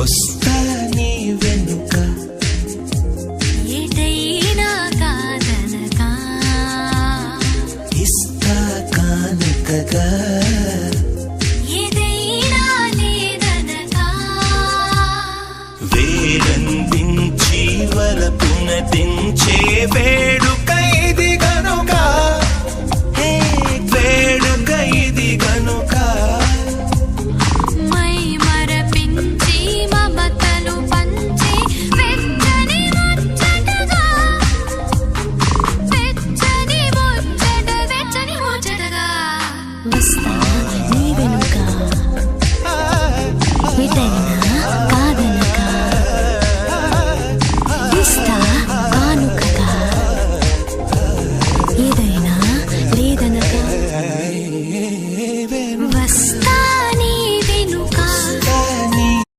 వస్తా నీ వెనుక ఎటైనా కాదనగా ఇస్తా కానుకగా ఏదైనా లేదనగా వేరందించి వలపున దించే